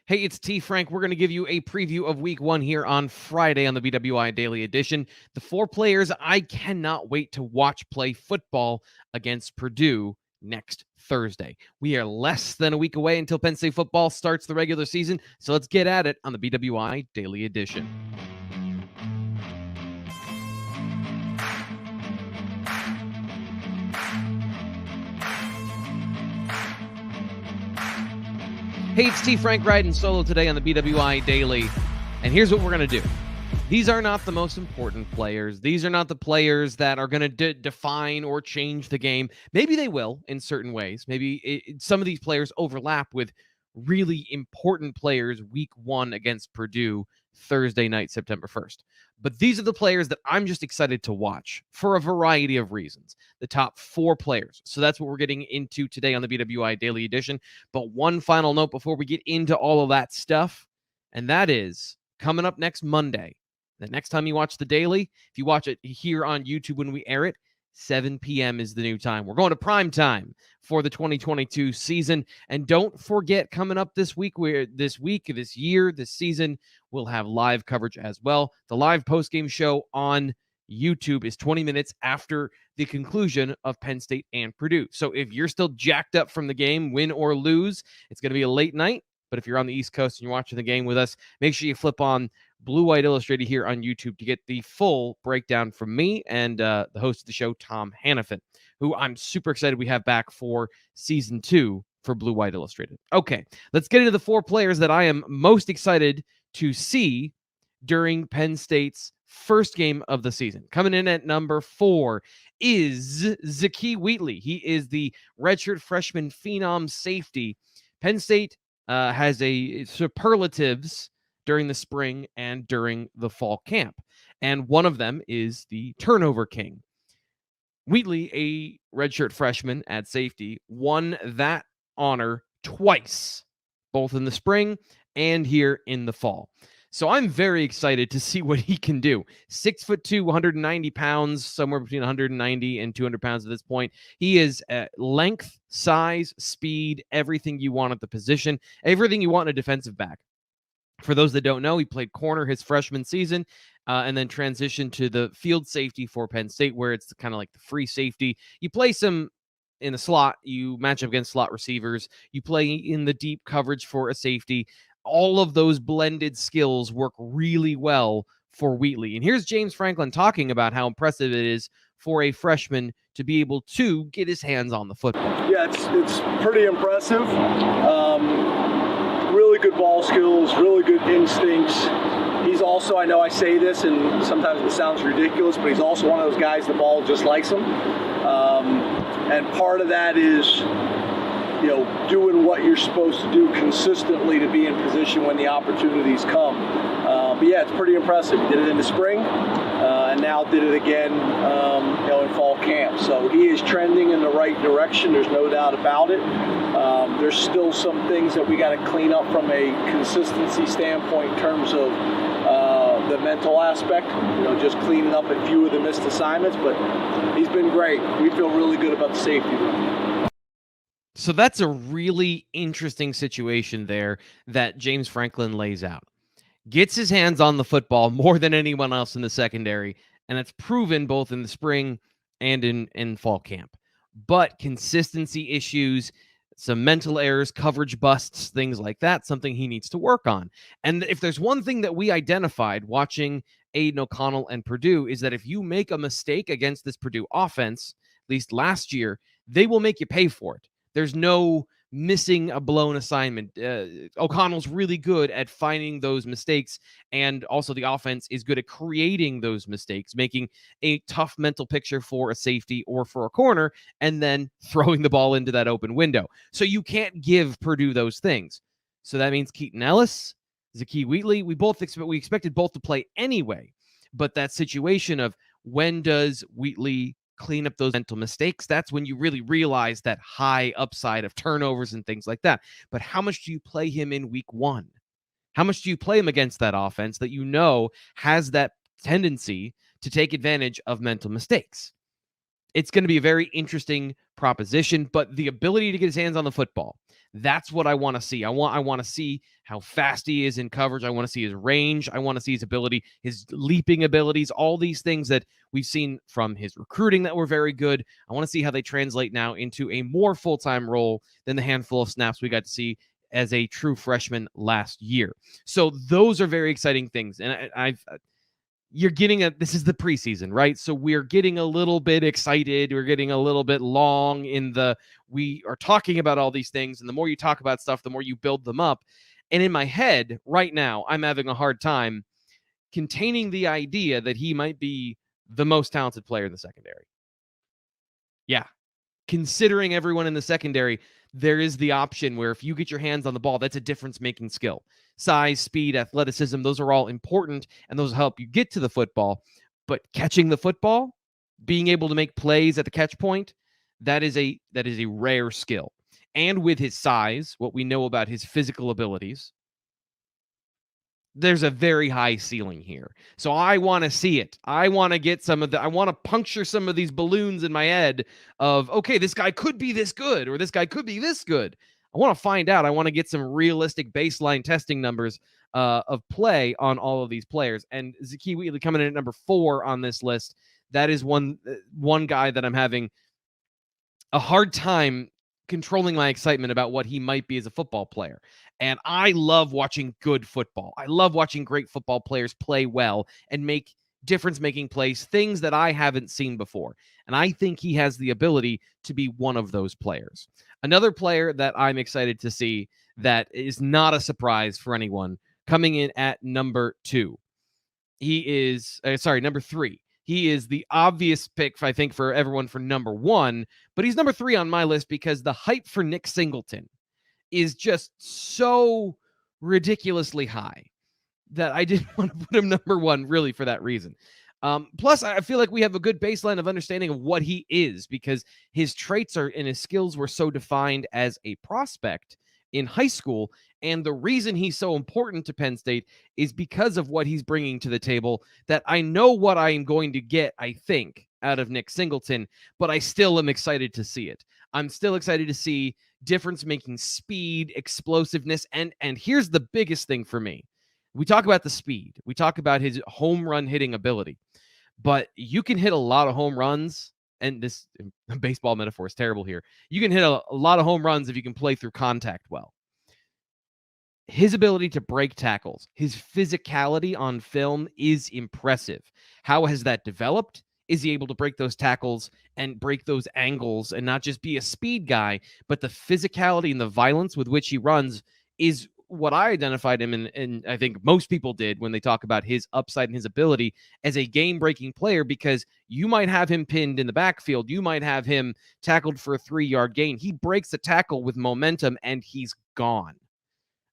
Hey, it's T. Frank. We're going to give you a preview of week one here on Friday on the BWI Daily Edition. The four players I cannot wait to watch play football against Purdue next Thursday. We are less than a week away until Penn State football starts the regular season, so let's get at it on the BWI Daily Edition. Hey, it's T. Frank riding solo today on the BWI Daily, and here's what we're going to do. These are not the most important players. These are not the players that are going to define or change the game. Maybe they will in certain ways. Maybe some of these players overlap with really important players week one against Purdue Thursday night, September 1st. But these are the players that I'm just excited to watch for a variety of reasons. The top four players. So that's what we're getting into today on the BWI Daily Edition. But one final note before we get into all of that stuff, and that is coming up next Monday. The next time you watch the Daily, if you watch it here on YouTube when we air it, 7 p.m. is the new time. We're going to prime time for the 2022 season. And don't forget, coming up this year, this season, we'll have live coverage as well. The live postgame show on YouTube is 20 minutes after the conclusion of Penn State and Purdue. So if you're still jacked up from the game, win or lose, it's going to be a late night. But if you're on the East Coast and you're watching the game with us, make sure you flip on Blue White Illustrated here on YouTube to get the full breakdown from me and the host of the show, Tom Hannafin, who I'm super excited we have back for season 2 for Blue White Illustrated. Okay, let's get into the four players that I am most excited to see during Penn State's first game of the season. Coming in at number 4 is Zac Wheatley. He is the redshirt freshman phenom safety. Penn State has a superlatives during the spring and during the fall camp. And one of them is the turnover king. Wheatley, a redshirt freshman at safety, won that honor twice, both in the spring and here in the fall. So I'm very excited to see what he can do. 6'2", 190 pounds, somewhere between 190 and 200 pounds at this point. He is length, size, speed, everything you want at the position, everything you want in a defensive back. For those that don't know, he played corner his freshman season and then transitioned to the field safety for Penn State, where it's kind of like the free safety. You play some in the slot, you match up against slot receivers, you play in the deep coverage for a safety. All of those blended skills work really well for Wheatley. And here's James Franklin talking about how impressive it is for a freshman to be able to get his hands on the football. Yeah, it's pretty impressive. Really good ball skills, really good instincts. He's also, I know I say this and sometimes it sounds ridiculous, but he's also one of those guys the ball just likes him. And part of that is, doing what you're supposed to do consistently to be in position when the opportunities come. But yeah, it's pretty impressive. He did it in the spring, and now did it again, in fall camp. So he is trending in the right direction. There's no doubt about it. There's still some things that we got to clean up from a consistency standpoint in terms of the mental aspect, just cleaning up a few of the missed assignments. But he's been great. We feel really good about the safety room. So that's a really interesting situation there that James Franklin lays out. Gets his hands on the football more than anyone else in the secondary, and it's proven both in the spring and in fall camp. But consistency issues, some mental errors, coverage busts, things like that, something he needs to work on. And if there's one thing that we identified watching Aiden O'Connell and Purdue is that if you make a mistake against this Purdue offense, at least last year, they will make you pay for it. There's no missing a blown assignment. O'Connell's really good at finding those mistakes, and also the offense is good at creating those mistakes, making a tough mental picture for a safety or for a corner, and then throwing the ball into that open window. So you can't give Purdue those things. So that means Keaton Ellis, Zac Wheatley, we expected both to play anyway, but that situation of when does Wheatley clean up those mental mistakes, that's when you really realize that high upside of turnovers and things like that. But how much do you play him in week one? How much do you play him against that offense that has that tendency to take advantage of mental mistakes? It's going to be a very interesting proposition, but the ability to get his hands on the football, That's what I want to see. I want to see how fast he is in coverage. I want to see his range. I want to see his ability, his leaping abilities, all these things that we've seen from his recruiting that were very good. I want to see how they translate now into a more full-time role than the handful of snaps we got to see as a true freshman last year. So those are very exciting things. And you're getting this is the preseason, right? So we're getting a little bit excited. We're getting a little bit long we are talking about all these things. And the more you talk about stuff, the more you build them up. And in my head right now, I'm having a hard time containing the idea that he might be the most talented player in the secondary. Yeah. Considering everyone in the secondary, there is the option where if you get your hands on the ball, that's a difference-making skill. Size, speed, athleticism, those are all important, and those help you get to the football. But catching the football, being able to make plays at the catch point, that is a rare skill. And with his size, what we know about his physical abilities, there's a very high ceiling here. So I want to see it. I want to get I want to puncture some of these balloons in my head of, okay, this guy could be this good, or this guy could be this good. I want to find out. I want to get some realistic baseline testing numbers of play on all of these players. And Zac Wheatley coming in at number 4 on this list. That is one guy that I'm having a hard time controlling my excitement about what he might be as a football player. And I love watching good football. I love watching great football players play well and make difference-making plays, things that I haven't seen before. And I think he has the ability to be one of those players. Another player that I'm excited to see that is not a surprise for anyone, coming in at number 2. He is, number 3. He is the obvious pick, I think, for everyone for number 1, but he's number 3 on my list because the hype for Nick Singleton is just so ridiculously high that I didn't want to put him number 1 really for that reason. Plus, I feel like we have a good baseline of understanding of what he is because his traits and his skills were so defined as a prospect in high school. And the reason he's so important to Penn State is because of what he's bringing to the table, that I know what I am going to get, I think, out of Nick Singleton, but I still am excited to see it. I'm still excited to see difference-making speed, explosiveness, and here's the biggest thing for me. We talk about the speed. We talk about his home run hitting ability, but you can hit a lot of home runs, and this baseball metaphor is terrible here. You can hit a lot of home runs if you can play through contact well. His ability to break tackles, his physicality on film is impressive. How has that developed? Is he able to break those tackles and break those angles and not just be a speed guy, but the physicality and the violence with which he runs is what I identified him in, and I think most people did when they talk about his upside and his ability as a game-breaking player, because you might have him pinned in the backfield. You might have him tackled for a 3-yard gain. He breaks a tackle with momentum, and he's gone.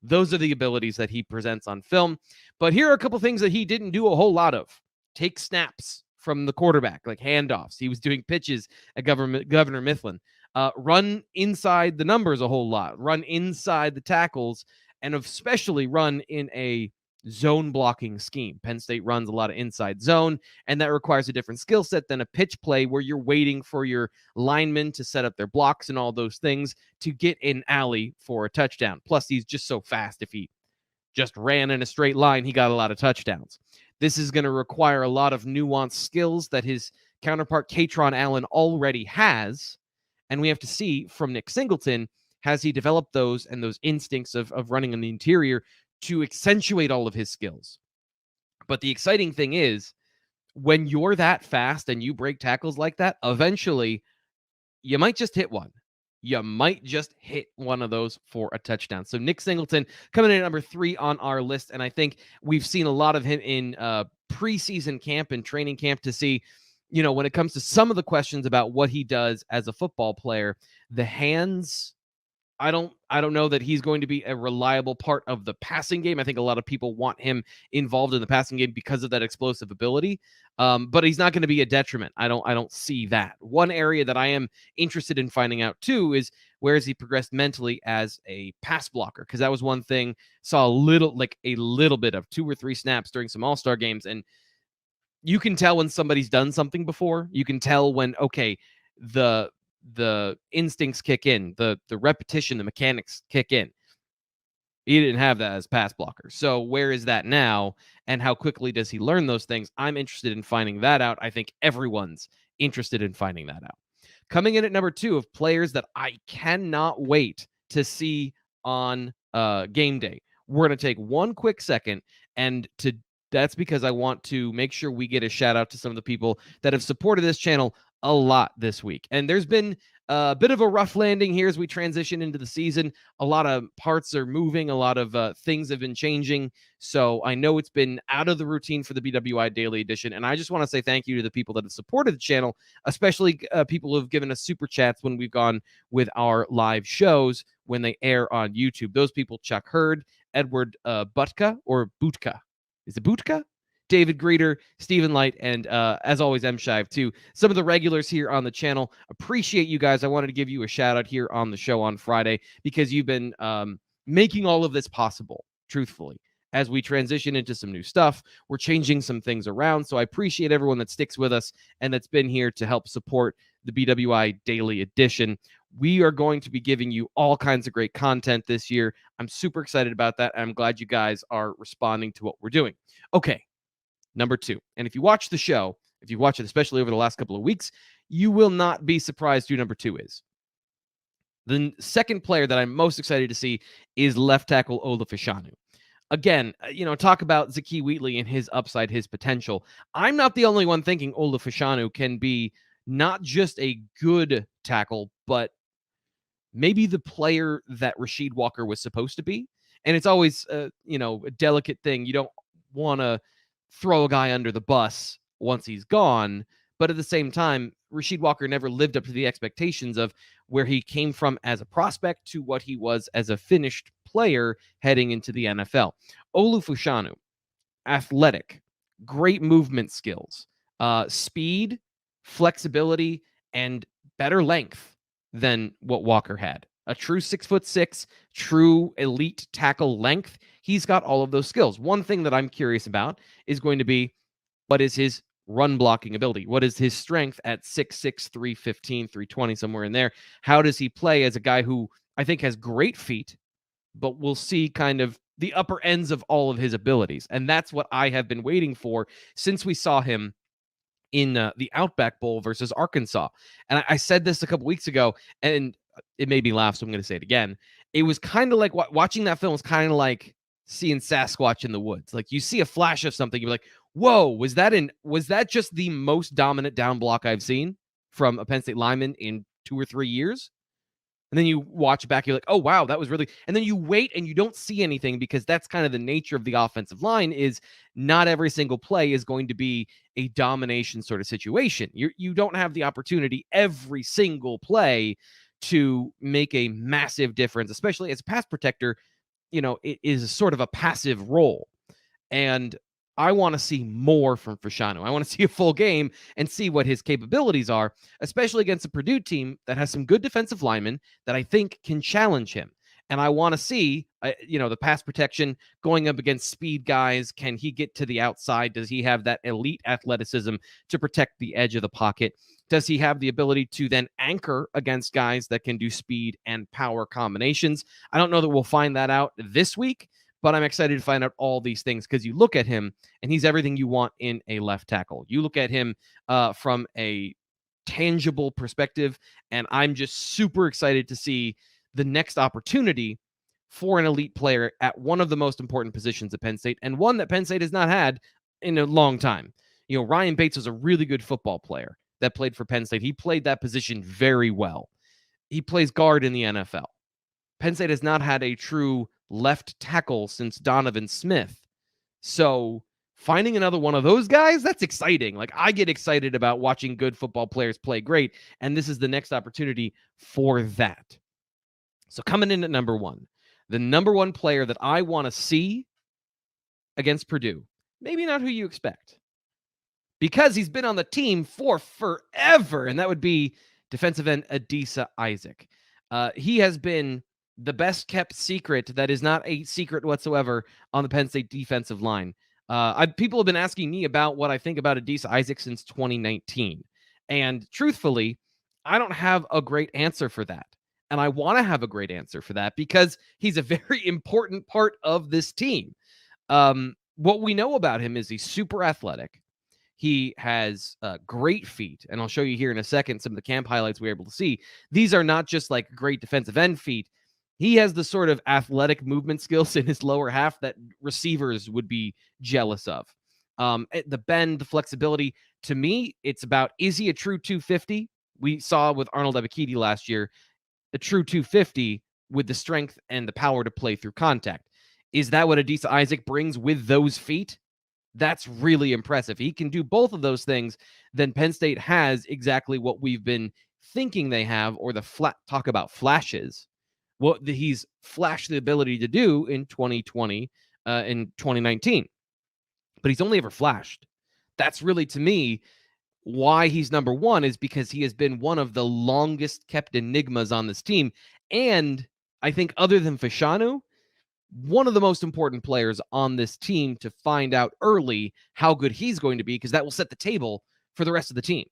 Those are the abilities that he presents on film. But here are a couple things that he didn't do a whole lot of. Take snaps from the quarterback, like handoffs. He was doing pitches at Governor Mifflin. Run inside the numbers a whole lot. Run inside the tackles, and especially run in a zone blocking scheme. Penn State runs a lot of inside zone, and that requires a different skill set than a pitch play where you're waiting for your linemen to set up their blocks and all those things to get an alley for a touchdown. Plus, he's just so fast. If he just ran in a straight line, he got a lot of touchdowns. This is going to require a lot of nuanced skills that his counterpart, Katron Allen, already has, and we have to see from Nick Singleton, has he developed those and those instincts of running in the interior to accentuate all of his skills. But the exciting thing is, when you're that fast and you break tackles like that, eventually you might just hit one. You might just hit one of those for a touchdown. So Nick Singleton coming in at number 3 on our list. And I think we've seen a lot of him in preseason camp and training camp to see, when it comes to some of the questions about what he does as a football player, the hands, I don't know that he's going to be a reliable part of the passing game. I think a lot of people want him involved in the passing game because of that explosive ability. But he's not going to be a detriment. I don't see that. One area that I am interested in finding out too is where has he progressed mentally as a pass blocker? Because that was one thing, saw a little bit of 2 or 3 snaps during some All-Star games. And you can tell when somebody's done something before. You can tell when, okay, the instincts kick in, the repetition, the mechanics kick in. He didn't have that as pass blocker. So where is that now? And how quickly does he learn those things? I'm interested in finding that out. I think everyone's interested in finding that out. Coming in at number 2 of players that I cannot wait to see on game day. We're going to take one quick second, and that's because I want to make sure we get a shout out to some of the people that have supported this channel a lot this week. And there's been a bit of a rough landing here as we transition into the season. A lot of parts are moving. A lot of things have been changing. So I know it's been out of the routine for the BWI Daily Edition. And I just want to say thank you to the people that have supported the channel, especially people who have given us super chats when we've gone with our live shows when they air on YouTube. Those people: Chuck Hurd, Edward Butka, or Butka. Is it Butka? David Greeter, Stephen Light, and as always, M. Shive, too. Some of the regulars here on the channel. Appreciate you guys. I wanted to give you a shout out here on the show on Friday because you've been making all of this possible, truthfully. As we transition into some new stuff, we're changing some things around. So I appreciate everyone that sticks with us and that's been here to help support the BWI Daily Edition. We are going to be giving you all kinds of great content this year. I'm super excited about that. I'm glad you guys are responding to what we're doing. Okay. Number 2. And if you watch the show, if you watch it, especially over the last couple of weeks, you will not be surprised who number 2 is. The second player that I'm most excited to see is left tackle Olo Fosu. Again, talk about Zac Wheatley and his upside, his potential. I'm not the only one thinking Olo Fosu can be not just a good tackle, but maybe the player that Rasheed Walker was supposed to be. And it's always, a delicate thing. You don't want to throw a guy under the bus once he's gone. But at the same time, Rasheed Walker never lived up to the expectations of where he came from as a prospect to what he was as a finished player heading into the NFL. Olo Fosu, athletic, great movement skills, speed, flexibility, and better length than what Walker had. A true 6'6", true elite tackle length. He's got all of those skills. One thing that I'm curious about is going to be, what is his run blocking ability? What is his strength at 6'6", 315, 320, somewhere in there? How does he play as a guy who I think has great feet, but we'll see kind of the upper ends of all of his abilities? And that's what I have been waiting for since we saw him in the Outback Bowl versus Arkansas. And I said this a couple weeks ago, and it made me laugh, so I'm going to say it again. It was kind of like watching that film was kind of like seeing Sasquatch in the woods. Like, you see a flash of something, you're like, whoa, was that just the most dominant down block I've seen from a Penn State lineman in 2 or 3 years? And then you watch back, you're like, oh, wow, that was really... And then you wait and you don't see anything, because that's kind of the nature of the offensive line, is not every single play is going to be a domination sort of situation. You don't have the opportunity every single play to make a massive difference, especially as a pass protector. It is sort of a passive role. And I want to see more from Fosu. I want to see a full game and see what his capabilities are, especially against a Purdue team that has some good defensive linemen that I think can challenge him. And I want to see, the pass protection going up against speed guys. Can he get to the outside? Does he have that elite athleticism to protect the edge of the pocket? Does he have the ability to then anchor against guys that can do speed and power combinations? I don't know that we'll find that out this week, but I'm excited to find out all these things, because you look at him and he's everything you want in a left tackle. You look at him from a tangible perspective, and I'm just super excited to see the next opportunity for an elite player at one of the most important positions at Penn State, and one that Penn State has not had in a long time. Ryan Bates was a really good football player that played for Penn State. He played that position very well. He plays guard in the NFL. Penn State has not had a true left tackle since Donovan Smith. So finding another one of those guys, that's exciting. Like, I get excited about watching good football players play great, and this is the next opportunity for that. So coming in at number 1, the number 1 player that I want to see against Purdue, maybe not who you expect, because he's been on the team for forever, and that would be defensive end Adisa Isaac. He has been the best kept secret that is not a secret whatsoever on the Penn State defensive line. People have been asking me about what I think about Adisa Isaac since 2019. And truthfully, I don't have a great answer for that. And I want to have a great answer for that because he's a very important part of this team. What we know about him is he's super athletic. He has great feet, and I'll show you here in a second some of the camp highlights we were able to see. These are not just like great defensive end feet. He has the sort of athletic movement skills in his lower half that receivers would be jealous of. The bend, the flexibility. To me, it's about, is he a true 250? We saw with Arnold Ebiketie last year, a true 250 with the strength and the power to play through contact. Is that what Adisa Isaac brings with those feet? That's really impressive. He can do both of those things. Then Penn State has exactly what we've been thinking they have, or the talk about flashes. What he's flashed the ability to do in 2020, in 2019. But he's only ever flashed. That's really, to me, why he's number one, is because he has been one of the longest kept enigmas on this team. And I think other than Fashanu, one of the most important players on this team to find out early how good he's going to be, because that will set the table for the rest of the team.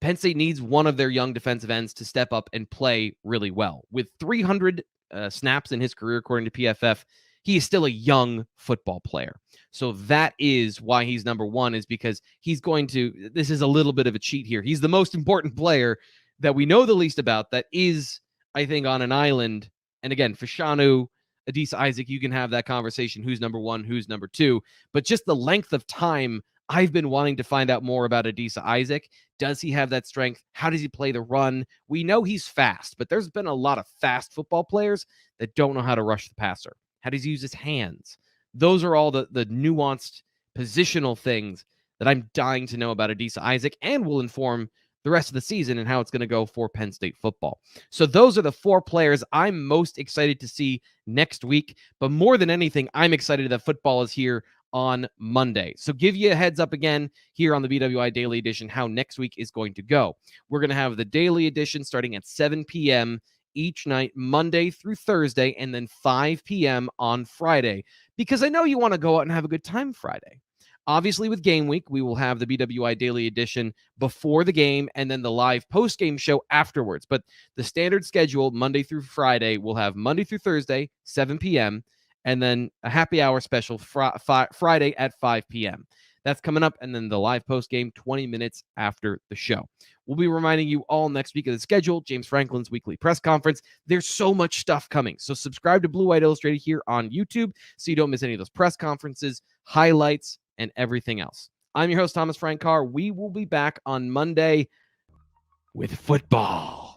Penn State needs one of their young defensive ends to step up and play really well. With 300 snaps in his career, according to PFF, he is still a young football player. So that is why he's number one, is because he's going to, this is a little bit of a cheat here. He's the most important player that we know the least about that is, I think, on an island. And again, Fashanu, Adisa Isaac, you can have that conversation. Who's number one? Who's number two? But just the length of time I've been wanting to find out more about Adisa Isaac. Does he have that strength? How does he play the run? We know he's fast, but there's been a lot of fast football players that don't know how to rush the passer. How does he use his hands? Those are all the nuanced positional things that I'm dying to know about Adisa Isaac, and will inform the rest of the season and how it's going to go for Penn State football. So those are the four players I'm most excited to see next week. But more than anything, I'm excited that football is here on Monday. So give you a heads up again here on the BWI Daily Edition how next week is going to go. We're going to have the Daily Edition starting at 7 p.m. each night, Monday through Thursday, and then 5 p.m. on Friday, because I know you want to go out and have a good time Friday. Obviously, with game week, we will have the BWI Daily Edition before the game and then the live post-game show afterwards. But the standard schedule, Monday through Friday, we'll have Monday through Thursday, 7 p.m., and then a happy hour special Friday at 5 p.m. That's coming up, and then the live post-game 20 minutes after the show. We'll be reminding you all next week of the schedule, James Franklin's weekly press conference. There's so much stuff coming. So subscribe to Blue White Illustrated here on YouTube so you don't miss any of those press conferences, highlights, and everything else. I'm your host, Frank Carr. We will be back on Monday with football.